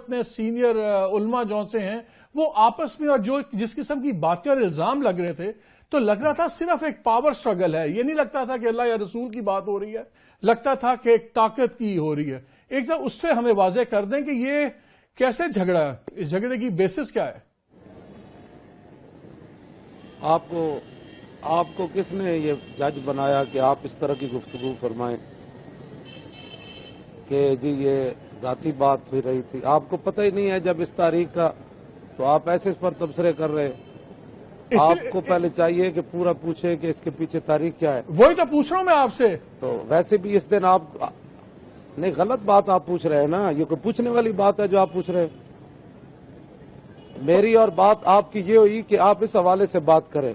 اتنے سینئر علماء جون سے ہیں وہ آپس میں اور جو جس قسم کی باتیں اور الزام لگ رہے تھے تو لگ رہا تھا صرف ایک پاور سٹرگل ہے. یہ نہیں لگتا تھا کہ اللہ یا رسول کی بات ہو رہی ہے, لگتا تھا کہ ایک طاقت کی ہو رہی ہے. ایک دم اس سے ہمیں واضح کر دیں کہ یہ کیسے جھگڑا ہے, اس جھگڑے کی بیسس کیا ہے؟ آپ کو کس نے یہ جج بنایا کہ آپ اس طرح کی گفتگو فرمائیں کہ جی یہ ذاتی بات ہوئی رہی تھی؟ آپ کو پتہ ہی نہیں ہے جب اس تاریخ کا, تو آپ ایسے اس پر تبصرے کر رہے. آپ کو پہلے چاہیے کہ پورا پوچھے کہ اس کے پیچھے تاریخ کیا ہے. وہی تو پوچھ رہا ہوں میں آپ سے. تو ویسے بھی اس دن آپ نہیں, غلط بات آپ پوچھ رہے ہیں نا, یہ کوئی پوچھنے والی بات ہے جو آپ پوچھ رہے ہیں. میری اور بات آپ کی یہ ہوئی کہ آپ اس حوالے سے بات کریں.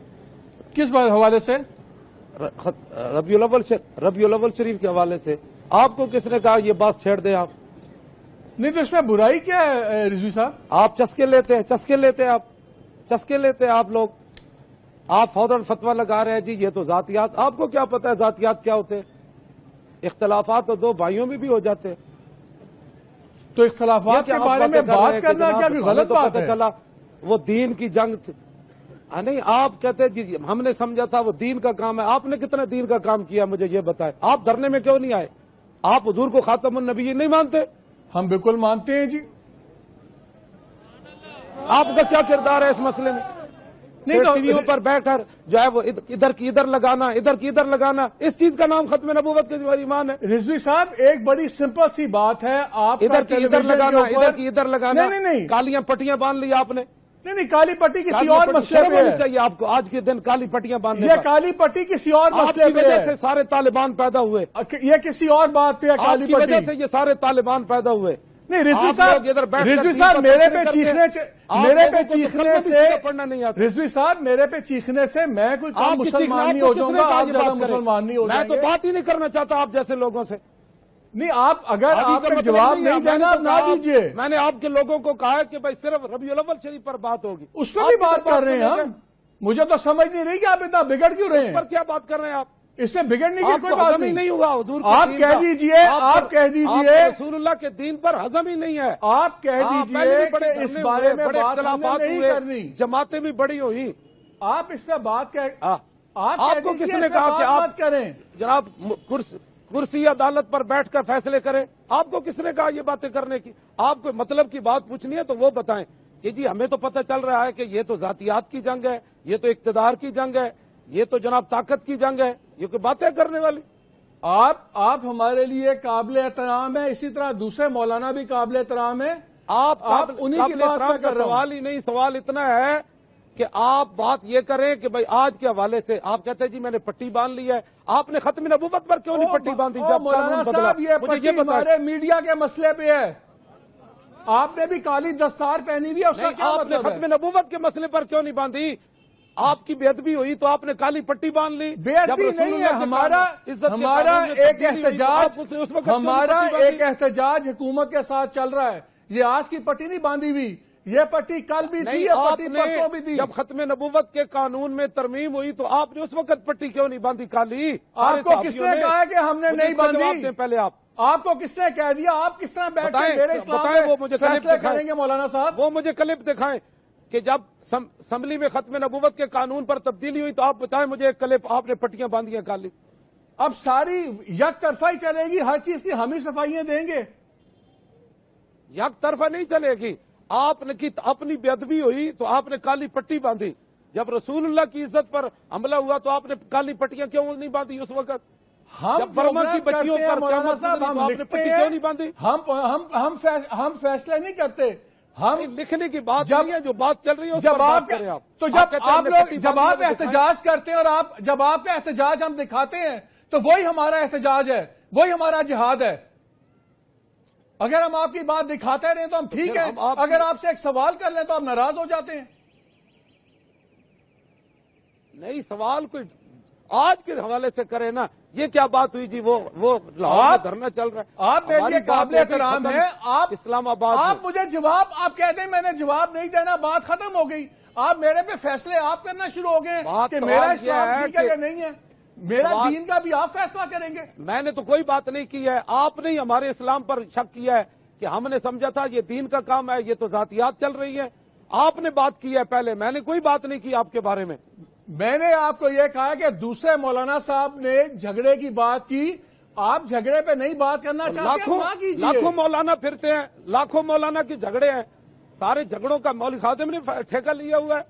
کس حوالے سے؟ ربیع الاول شریف کے حوالے سے. آپ کو کس نے کہا یہ بات چھیڑ دیں آپ؟ نہیں تو اس میں برائی کیا ہے رضوی صاحب؟ آپ چسکے لیتے ہیں آپ لوگ. آپ فوراً فتویٰ لگا رہے ہیں جی یہ تو ذاتیات. آپ کو کیا پتا ہے ذاتیات کیا ہوتے ہیں؟ اختلافات تو دو بھائیوں میں بھی ہو جاتے ہیں. تو اختلافات کے بارے میں بات کرنا کیا کوئی غلط بات ہے؟ چلا وہ دین کی جنگ تھی. نہیں, آپ کہتے جی ہم نے سمجھا تھا وہ دین کا کام ہے. آپ نے کتنا دین کا کام کیا مجھے یہ بتائیں. آپ دھرنے میں کیوں نہیں آئے؟ آپ حضور کو خاتم النبیین نہیں مانتے؟ ہم بالکل مانتے ہیں جی. آپ کا کیا کردار ہے اس مسئلے میں؟ نہیں ٹی ویوں پر بیٹھ کر جو ہے وہ ادھر کی ادھر لگانا, اس چیز کا نام ختم نبوت کے ایمان ہے. رضوی صاحب ایک بڑی سمپل سی بات ہے, آپ ادھر کی ادھر لگانا. نہیں, کالیاں پٹیاں باندھ لی آپ نے. نہیں, کالی پٹی کسی اور مسئلے پہ ہے. چاہیے آپ کو آج کے دن کالی پٹیاں باندھنے. یہ کالی پٹی کسی اور مسئلے پہ ہے. سے سارے طالبان پیدا ہوئے. یہ کسی اور بات پہ ہے کالی پٹی. وجہ سے یہ سارے طالبان پیدا ہوئے. نہیں رضوی صاحب میرے پہ چیخنے سے میں کوئی کم مسلمان نہیں ہو جاؤں گا, آپ زیادہ مسلمان نہیں ہو جائیں گے. میں تو بات ہی نہیں کرنا چاہتا آپ جیسے لوگوں سے. نہیں, اگر آپ نے جواب نہیں دینا نہ دیجیے. میں نے آپ کے لوگوں کو کہا کہ بھائی صرف ربیع الاول شریف پر بات ہوگی. اس پر بھی بات کر رہے ہیں ہم. مجھے تو سمجھ نہیں رہی کہ آپ اتنا بگڑ کیوں رہے ہیں. اس پر کیا بات کر رہے ہیں آپ؟ اس میں بگڑنے کی کوئی بات نہیں ہوا. حضور آپ کہہ دیجئے رسول اللہ کے دین پر ہضم ہی نہیں ہے. آپ کہہ دیجئے کہ اس بارے میں بات نہیں کرنی. جماعتیں بھی بڑی ہوئی. آپ اس میں بات آپ کو کس نے کہا کہ آپ کریں جناب کرسی عدالت پر بیٹھ کر فیصلے کریں؟ آپ کو کس نے کہا یہ باتیں کرنے کی؟ آپ کو مطلب کی بات پوچھنی ہے تو وہ بتائیں کہ جی ہمیں تو پتہ چل رہا ہے کہ یہ تو ذاتیات کی جنگ ہے, یہ تو اقتدار کی جنگ ہے, یہ تو جناب طاقت کی جنگ ہے. یہ کوئی باتیں کرنے والی؟ آپ ہمارے لیے قابل احترام ہے, اسی طرح دوسرے مولانا بھی قابل احترام ہے. آپ انہیں کی بات کا سوال ہی نہیں. سوال اتنا ہے کہ آپ بات یہ کریں کہ بھائی آج کے حوالے سے آپ کہتے ہیں جی میں نے پٹی باندھ لی ہے. آپ نے ختم نبوت پر کیوں نہیں پٹی باندھی؟ مولانا صاحب یہ پٹی ہمارے میڈیا کے مسئلے پہ ہے. آپ نے بھی کالی دستار پہنی ہوئی ہے, اس کا کیا مطلب ہے؟ آپ نے ختم نبوت کے مسئلے پر کیوں نہیں باندھی؟ آپ کی بے ادبی ہوئی تو آپ نے کالی پٹی باندھ لی. بے ادبی نہیں ہے, ہمارا ایک احتجاج حکومت کے ساتھ چل رہا ہے. یہ آج کی پٹی نہیں باندھی ہوئی, یہ پٹی کل بھی تھی, یہ پٹی پرسوں بھی تھی. جب ختم نبوت کے قانون میں ترمیم ہوئی تو آپ نے اس وقت پٹی کیوں نہیں باندھی کالی؟ آپ کو کس نے کہا کہ ہم نے نہیں باندھی؟ پہلے آپ کو کس نے کہہ دیا؟ آپ کس طرح بیٹھ کے میرے اسلام میں فیصلے کریں گے مولانا صاحب؟ وہ مجھے کلپ دکھائیں کہ جب اسمبلی میں ختم نبوت کے قانون پر تبدیلی ہوئی تو آپ بتائیں مجھے ایک کلپ آپ نے پٹیاں باندھی ہیں کالی. اب ساری یک طرفہ ہی چلے گی, ہر چیز کی ہم ہی صفائیاں دیں گے. یک طرفہ نہیں چلے گی. آپ نے اپنی بے ادبی ہوئی تو آپ نے کالی پٹی باندھی. جب رسول اللہ کی عزت پر حملہ ہوا تو آپ نے کالی پٹیاں کیوں نہیں باندھی اس وقت؟ ہم برما کی بچیوں پر مولانا صاحب ہم لکھتے ہیں, ہم فیصلے نہیں کرتے. ہم لکھنے کی بات نہیں ہے, جو بات چل رہی ہے جب آپ احتجاج کرتے ہیں اور جب آپ کا احتجاج ہم دکھاتے ہیں تو وہی ہمارا احتجاج ہے, وہی ہمارا جہاد ہے. اگر ہم آپ کی بات دکھاتے رہیں تو ہم ٹھیک ہے, اگر آپ سے ایک سوال کر لیں تو آپ ناراض ہو جاتے ہیں. نہیں, سوال کوئی آج کے حوالے سے کرے نا. یہ کیا بات ہوئی جی؟ وہ لاہور دھرنا چل رہا ہے. آپ میرے لیے قابل احترام ہے. آپ اسلام آباد آپ مجھے جواب آپ کہتے ہیں میں نے جواب نہیں دینا, بات ختم ہو گئی. آپ میرے پہ فیصلے آپ کرنا شروع ہو گئے کہ میرا اسلام ٹھیک ہے یا نہیں ہے. میرا دین کا بھی آپ فیصلہ کریں گے. میں نے تو کوئی بات نہیں کی ہے. آپ نے ہمارے اسلام پر شک کیا ہے کہ ہم نے سمجھا تھا یہ دین کا کام ہے، یہ تو ذاتیات چل رہی ہے. آپ نے بات کی ہے پہلے، میں نے کوئی بات نہیں کی آپ کے بارے میں. میں نے آپ کو یہ کہا کہ دوسرے مولانا صاحب نے جھگڑے کی بات کی، آپ جھگڑے پہ نہیں بات کرنا چاہتے ہیں نہ کیجیے. لاکھوں مولانا پھرتے ہیں، لاکھوں مولانا کی جھگڑے ہیں. سارے جھگڑوں کا مولوی خادم نے ٹھیکہ لیا ہوا ہے.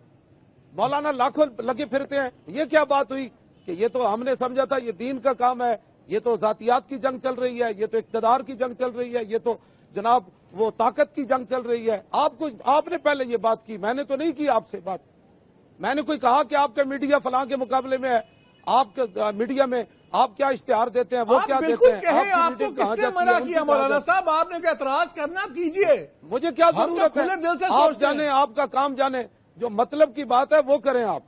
مولانا لاکھوں لگے پھرتے ہیں. یہ کیا بات ہوئی کہ یہ تو ہم نے سمجھا تھا یہ دین کا کام ہے، یہ تو ذاتیات کی جنگ چل رہی ہے، یہ تو اقتدار کی جنگ چل رہی ہے، یہ تو جناب وہ طاقت کی جنگ چل رہی ہے. آپ نے پہلے یہ بات کی، میں نے تو نہیں کی آپ سے بات. میں نے کوئی کہا کہ آپ کا میڈیا فلاں کے مقابلے میں ہے، آپ کے میڈیا میں آپ کیا اشتہار دیتے ہیں، وہ کیا دیتے ہیں؟ کہیں آپ کو کس نے منع کیا مولانا صاحب؟ آپ نے کوئی اعتراض کرنا کیجئے. مجھے کیا ضرورت ہے؟ کھلے دل سے آپ سوچتے ہیں. جانے، آپ کا کام جانے، جو مطلب کی بات ہے وہ کریں آپ.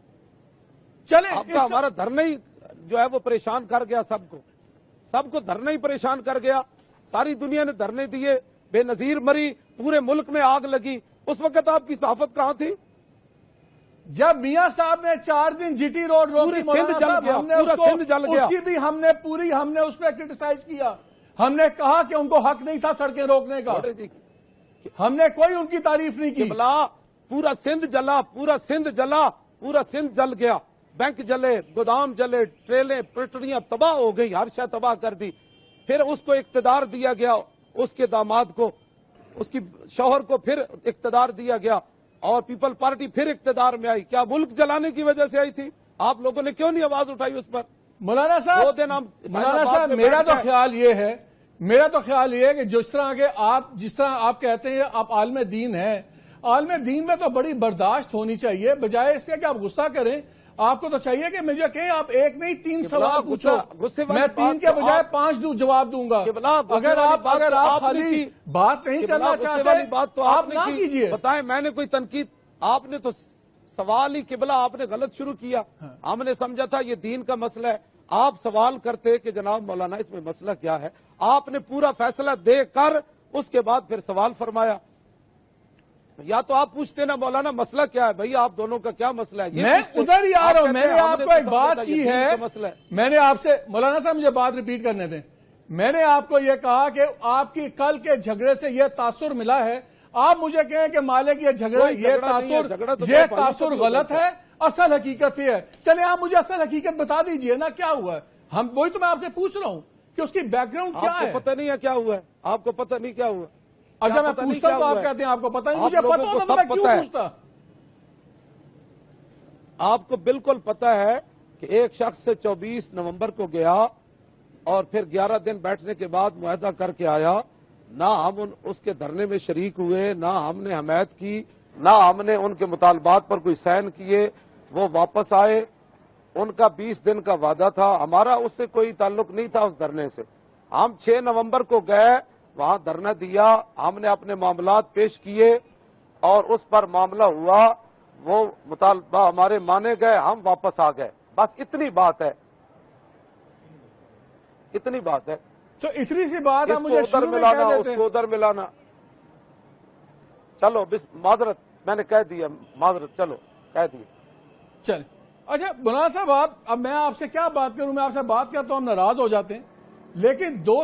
چلیں آپ کا ہمارا دھرنا ہی جو ہے وہ پریشان کر گیا سب کو دھرنا ہی پریشان کر گیا. ساری دنیا نے دھرنے دیے، بے نظیر مری، پورے ملک میں آگ لگی. اس وقت آپ کی صحافت کہاں تھی؟ جب میاں صاحب نے 4 دن جی ٹی روڈ روکی مولانا صاحب، ہم نے اس کی بھی ہم نے اس پہ کرٹیسائز کیا. ہم نے کہا کہ ان کو حق نہیں تھا سڑکیں روکنے کا. ہم نے کوئی ان کی تعریف نہیں کی. پورا سندھ جلا، پورا سندھ جل گیا. بینک جلے، گودام جلے، ٹریلیں پٹریاں تباہ ہو گئی، ہر شے تباہ کر دی. پھر اس کو اقتدار دیا گیا، اس کے داماد کو، اس کی شوہر کو پھر اقتدار دیا گیا، اور پیپل پارٹی پھر اقتدار میں آئی. کیا ملک جلانے کی وجہ سے آئی تھی؟ آپ لوگوں نے کیوں نہیں آواز اٹھائی اس پر؟ مولانا صاحب میرا تو خیال یہ ہے کہ جس طرح آپ کہتے ہیں آپ عالم دین ہیں، عالم دین میں تو بڑی برداشت ہونی چاہیے، بجائے اس کے کہ آپ غصہ کریں. آپ کو تو چاہیے کہ مجھے کہیں آپ ایک نہیں 3 سوال پوچھو، میں 3 کے بجائے 5 جواب دوں گا. اگر آپ خالی بات نہیں کرنا چاہتے تو آپ نہ کیجیے. بتائیں، میں نے کوئی تنقید، آپ نے تو سوال ہی قبلہ آپ نے غلط شروع کیا. ہم نے سمجھا تھا یہ دین کا مسئلہ ہے. آپ سوال کرتے کہ جناب مولانا اس میں مسئلہ کیا ہے، آپ نے پورا فیصلہ دے کر اس کے بعد پھر سوال فرمایا. یا تو آپ پوچھتے نا مولانا مسئلہ کیا ہے بھئی، آپ دونوں کا کیا مسئلہ ہے؟ میں ادھر ہی آ رہا ہوں. میں نے آپ کو ایک بات کی ہے، میں نے آپ سے مولانا صاحب مجھے بات ریپیٹ کرنے دیں. میں نے آپ کو یہ کہا کہ آپ کی کل کے جھگڑے سے یہ تاثر ملا ہے. آپ مجھے کہیں کہ مالک یہ تاثر غلط ہے، اصل حقیقت یہ ہے. چلے آپ مجھے اصل حقیقت بتا دیجئے نا کیا ہوا ہے. وہی تو میں آپ سے پوچھ رہا ہوں کہ اس کی بیک گراؤنڈ کیا ہے. آپ کو پتہ نہیں ہے کیا ہوا ہے؟ آپ کو پتہ نہیں کیا ہوا؟ اچھا میں پوچھتا ہوں تو آپ کہتے ہیں آپ کو پتہ نہیں. مجھے پتہ ہوتا تو میں کیوں پوچھتا؟ آپ کو بالکل پتہ ہے کہ ایک شخص سے 24 نومبر کو گیا اور پھر 11 دن بیٹھنے کے بعد معاہدہ کر کے آیا. نہ ہم اس کے دھرنے میں شریک ہوئے، نہ ہم نے حمایت کی، نہ ہم نے ان کے مطالبات پر کوئی سائن کیے. وہ واپس آئے، ان کا 20 دن کا وعدہ تھا، ہمارا اس سے کوئی تعلق نہیں تھا اس دھرنے سے. ہم 6 نومبر کو گئے، وہاں دھرنا دیا، ہم نے اپنے معاملات پیش کیے اور اس پر معاملہ ہوا، وہ مطالبہ ہمارے مانے گئے، ہم واپس آ گئے. بس اتنی بات ہے، اتنی بات ہے. تو اتنی سی بات ہے مجھے ادھر ملانا، اس کو ادھر ملانا. چلو معذرت، میں نے کہہ دیا، معذرت، چلو کہہ دیا. چل اچھا مولانا صاحب، اب میں آپ سے کیا بات کروں؟ میں آپ سے بات کرتا ہوں ہم ناراض ہو جاتے ہیں، لیکن دو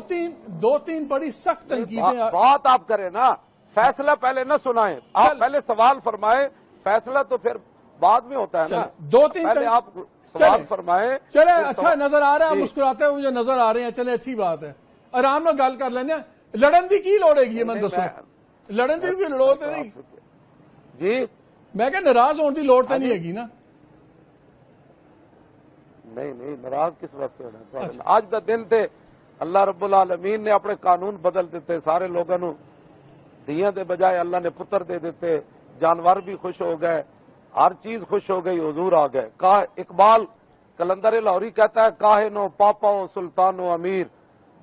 تین بڑی سخت تنقیدیں. بات آپ کریں نا، فیصلہ پہلے نہ سنائیں. آپ پہلے سوال فرمائیں، فیصلہ تو پھر بعد میں ہوتا ہے نا. 2-3 پہلے آپ سوال فرمائیں. چلے اچھا نظر آ رہا ہے، آپ مسکراتے ہوئے مجھے نظر آ رہے ہیں. چلے اچھی بات ہے، آرام میں گل کر لینے. لڑن دی کی لوڑے گی میں دسو؟ لڑن دی کی لوڑ تو نہیں جی، میں کہ ناراض ہونے کی لوڑ تو نہیں ہے گی نا؟ نہیں، ناراض کس واسطے ہونا؟ آج کا دن تھے، اللہ رب العالمین نے اپنے قانون بدل دیتے. سارے لوگوں نو دیاں دے بجائے اللہ نے پتر دے دیتے. جانور بھی خوش ہو گئے، ہر چیز خوش ہو گئی، حضور آ گئے. اقبال کلندر لاہوری کہتا ہے، کاہنو پاپا و سلطان و امیر،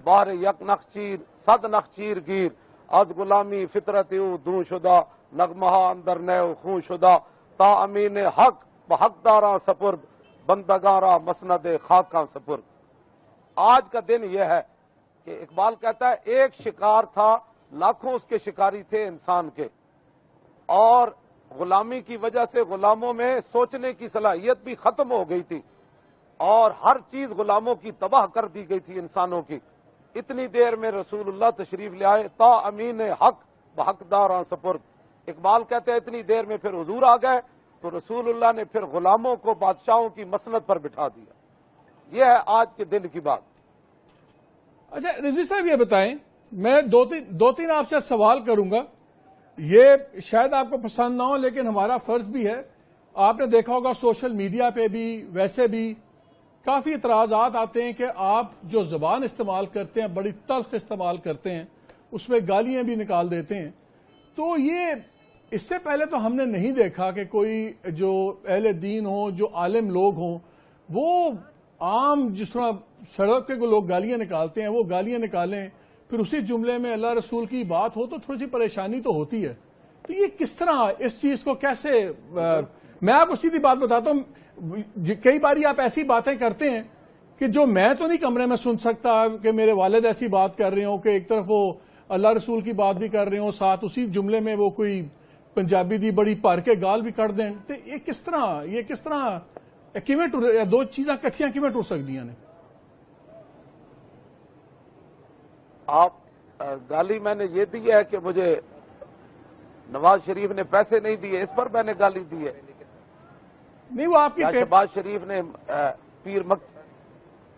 بار یک نخچیر صد نخچیر گیر، از غلامی فطرت او دوں شدہ، نغمہ اندر نیو خون شدہ، تا امین حق بحقداراں سپرد، بندگاراں مسند خاکاں سپرد. آج کا دن یہ ہے کہ اقبال کہتا ہے ایک شکار تھا، لاکھوں اس کے شکاری تھے انسان کے، اور غلامی کی وجہ سے غلاموں میں سوچنے کی صلاحیت بھی ختم ہو گئی تھی، اور ہر چیز غلاموں کی تباہ کر دی گئی تھی انسانوں کی. اتنی دیر میں رسول اللہ تشریف لے آئے، تا امین حق بحقداراں سپرد۔ اقبال کہتے ہیں اتنی دیر میں پھر حضور آ گئے تو رسول اللہ نے پھر غلاموں کو بادشاہوں کی مسند پر بٹھا دیا۔ یہ ہے آج کے دن کی بات۔ اچھا رضوی صاحب یہ بتائیں، میں دو تین آپ سے سوال کروں گا، یہ شاید آپ کو پسند نہ ہو لیکن ہمارا فرض بھی ہے۔ آپ نے دیکھا ہوگا سوشل میڈیا پہ بھی ویسے بھی کافی اعتراضات آتے ہیں کہ آپ جو زبان استعمال کرتے ہیں بڑی تلخ استعمال کرتے ہیں، اس میں گالیاں بھی نکال دیتے ہیں۔ تو یہ اس سے پہلے تو ہم نے نہیں دیکھا کہ کوئی جو اہل دین ہوں، جو عالم لوگ ہوں، وہ عام جس طرح سڑک پہ کو لوگ گالیاں نکالتے ہیں وہ گالیاں نکالیں، پھر اسی جملے میں اللہ رسول کی بات ہو تو تھوڑی سی پریشانی تو ہوتی ہے۔ تو یہ کس طرح اس چیز کو کیسے میں آپ کو سیدھی بات بتاتا ہوں، کئی باری آپ ایسی باتیں کرتے ہیں کہ جو میں تو نہیں کمرے میں سن سکتا کہ میرے والد ایسی بات کر رہے ہوں کہ ایک طرف وہ اللہ رسول کی بات بھی کر رہے ہوں، ساتھ اسی جملے میں وہ کوئی پنجابی دی بڑی پار کے گال بھی کر دیں۔ تو یہ کس طرح کیویں دو چیزاں کٹھیاں کیویں ٹر سکدیاں نے؟ آپ گالی میں نے یہ دی ہے کہ مجھے نواز شریف نے پیسے نہیں دیے، اس پر میں نے گالی دی ہے؟ نہیں، وہ آپ کی شہباز شریف نے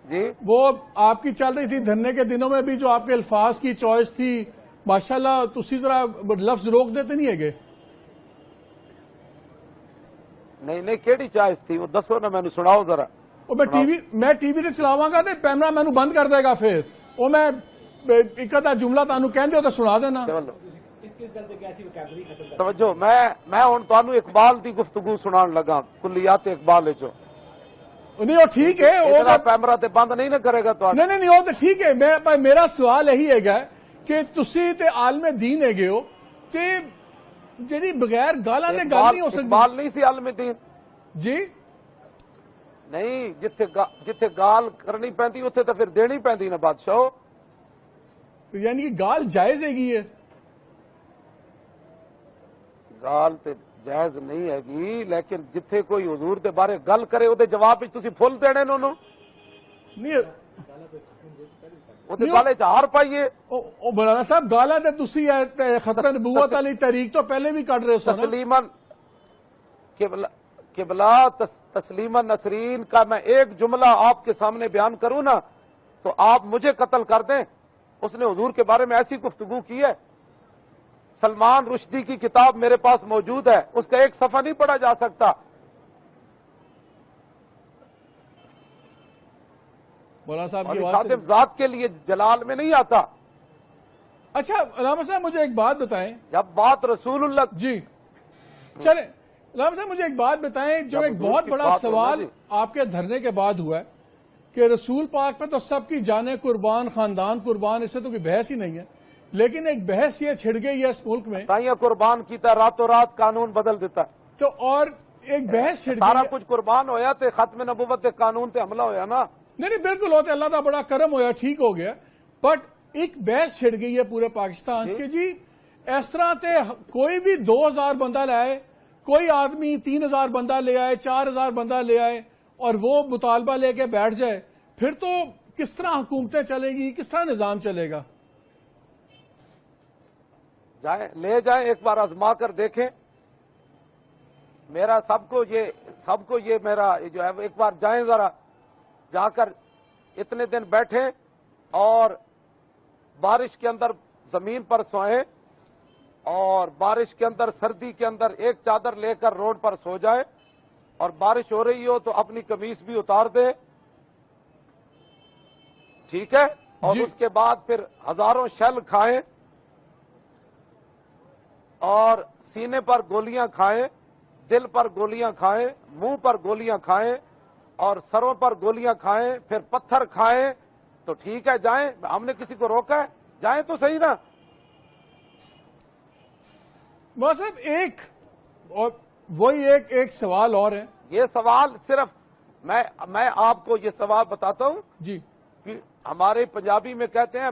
جی وہ آپ کی چل رہی تھی دھرنے کے دنوں میں بھی جو آپ کے الفاظ کی چوائس تھی ماشاءاللہ تسی ذرا لفظ روک دیتے نہیں ہے گے؟ نہیں کیڑی چائس تھی وہ دسو نا، میں نے سناؤ ذرا۔ میں ٹی وی تے چلاواں گا تے کیمرہ مینوں بند کر دے گا، پھر وہ میں ایک آدھا جملہ تانوں کہندے ہو تے سنا دینا۔ توجہ، میں ہن تانوں اقبال دی گفتگو سنان لگا، کلیات اقبال وچوں۔ نہیں وہ ٹھیک ہے، وہ کیمرہ تے بند نہیں نہ کرے گا تو نہیں وہ تو ٹھیک ہے۔ میرا سوال یہی ہے گا کہ تسی تے عالم دین ہے ہو تے جڑی بغیر گالاں دے گل نہیں ہو سکتی۔ اقبال نہیں سی عالم دین جی نہیں، جتھے گال کرنی پیندی اتنے تو پھر دینی پیندی نا بادشاہ۔ یعنی کہ گال جائز ہے گال تے جائز نہیں ہے گی، لیکن جتھے کوئی حضور دے بارے گل کرے او دے جواب وچ تسی فل دینے نے انہوں نہیں او دے گالے چ ہار پائیے۔ او مولانا صاحب گالاں تے تسی ختم نبوت والی تاریخ تو پہلے بھی کٹ رہے سو نا۔ تسلیماً قبلہ تسلیماً نسرین کا میں ایک جملہ آپ کے سامنے بیان کروں نا تو آپ مجھے قتل کر دیں۔ اس نے حضور کے بارے میں ایسی گفتگو کی ہے، سلمان رشدی کی کتاب میرے پاس موجود ہے، اس کا ایک صفحہ نہیں پڑھا جا سکتا۔ مولانا صاحب کی خادم ذات کے لیے جلال میں نہیں آتا۔ اچھا علامہ صاحب مجھے ایک بات بتائیں، جب بات رسول اللہ جی چلیں علامہ صاحب مجھے ایک بات بتائیں، جو ایک بہت بڑا سوال آپ کے دھرنے کے بعد ہوا ہے کہ رسول پاک پہ تو سب کی جانیں قربان، خاندان قربان، اس سے تو کوئی بحث ہی نہیں ہے، لیکن ایک بحث یہ چھڑ گئی ہے اس ملک میں، تائیاں قربان کیتا راتوں رات قانون بدل دیتا۔ تو اور ایک بحث چھڑ گئی سارا ہے، کچھ قربان ہویا تے ختم نبوت تے قانون تے حملہ ہویا نا۔ نہیں بالکل ہوتے، اللہ کا بڑا کرم ہویا، ٹھیک ہو گیا، بٹ ایک بحث چھڑ گئی ہے پورے پاکستان کے جی اس طرح تے کوئی بھی 2000 بندہ لے آئے، کوئی آدمی 3000 بندہ لے آئے، 4000 بندہ لے آئے اور وہ مطالبہ لے کے بیٹھ جائے، پھر تو کس طرح حکومتیں چلے گی، کس طرح نظام چلے گا؟ لے جائیں ایک بار آزما کر دیکھیں۔ میرا سب کو یہ میرا جو ہے ایک بار جائیں، ذرا جا کر اتنے دن بیٹھیں اور بارش کے اندر زمین پر سوئیں اور بارش کے اندر سردی کے اندر ایک چادر لے کر روڈ پر سو جائیں، اور بارش ہو رہی ہو تو اپنی قمیص بھی اتار دیں، ٹھیک ہے؟ اور اس کے بعد پھر ہزاروں شیل کھائیں اور سینے پر گولیاں کھائیں، دل پر گولیاں کھائیں، منہ پر گولیاں کھائیں اور سروں پر گولیاں کھائیں، پھر پتھر کھائیں، تو ٹھیک ہے جائیں، ہم نے کسی کو روکا ہے؟ جائیں تو صحیح نا۔ صاحب ایک سوال اور ہے، یہ سوال صرف میں آپ کو یہ سوال بتاتا ہوں جی کہ ہمارے پنجابی میں کہتے ہیں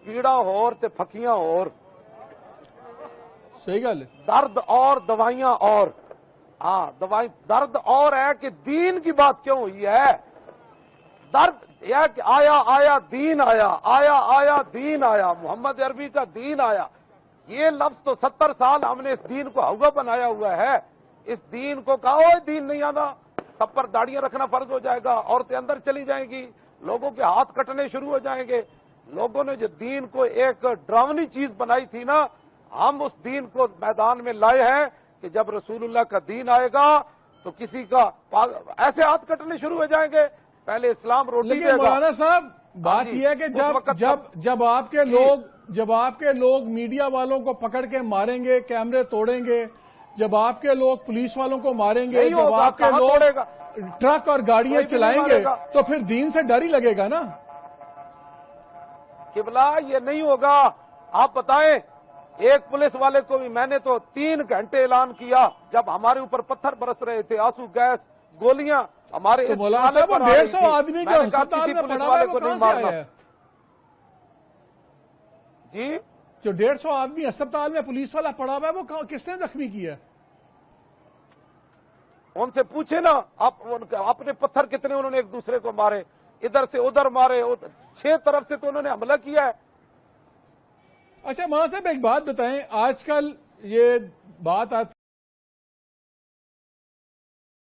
پیڑا ہور تے پھکیاں اور، صحیح گل ہے، درد اور دوائیاں اور۔ ہاں درد اور ہے کہ دین کی بات کیوں ہوئی ہے؟ درد یا کہ آیا آیا دین آیا، آیا آیا دین آیا، محمد عربی کا دین آیا، یہ لفظ تو 70 سال ہم نے اس دین کو ہوگا بنایا ہوا ہے. اس دین کو کہا ہو دین نہیں آنا، سب پر داڑیاں رکھنا فرض ہو جائے گا، عورتیں اندر چلی جائیں گی، لوگوں کے ہاتھ کٹنے شروع ہو جائیں گے. لوگوں نے جو دین کو ایک ڈراؤنی چیز بنائی تھی نا، ہم اس دین کو میدان میں لائے ہیں کہ جب رسول اللہ کا دین آئے گا تو کسی کا ایسے ہاتھ کٹنے شروع ہو جائیں گے. پہلے اسلام روٹی دے لیکن گا. مولانا صاحب بات جی، یہ ہے کہ اس وقت جب آپ کے لوگ میڈیا والوں کو پکڑ کے ماریں گے، کیمرے توڑیں گے، جب آپ کے لوگ پولیس والوں کو ماریں گے، نہیں جب ہوگا، آپ کے کہاں لوگ توڑے گا؟ ٹرک اور گاڑیاں کوئی بھی چلائیں نہیں گے مارے گا. تو پھر دین سے ڈر ہی لگے گا نا. قبلہ یہ نہیں ہوگا. آپ بتائیں، ایک پولیس والے کو بھی میں نے تو 3 گھنٹے اعلان کیا جب ہمارے اوپر پتھر برس رہے تھے، آنسو گیس، گولیاں ہمارے تو اس مولانا نالے صاحب وہ پر آ رہی 150 تھی. آدمی میں جو نے کہا ہسپتال کسی میں پولیس پڑا ہوا ہے والے وہ کو کہاں نہیں سے مارنا. آیا ہے؟ جی جو 150 آدمی ہسپتال میں پولیس والا پڑا ہوا ہے وہ کس نے زخمی کیا ہے؟ ان سے پوچھے نا، اپنے پتھر کتنے انہوں نے ایک دوسرے کو مارے، ادھر سے ادھر مارے، 6 طرف سے تو انہوں نے حملہ کیا ہے. اچھا مولانا صاحب ایک بات بتائیں، آج کل یہ بات آتی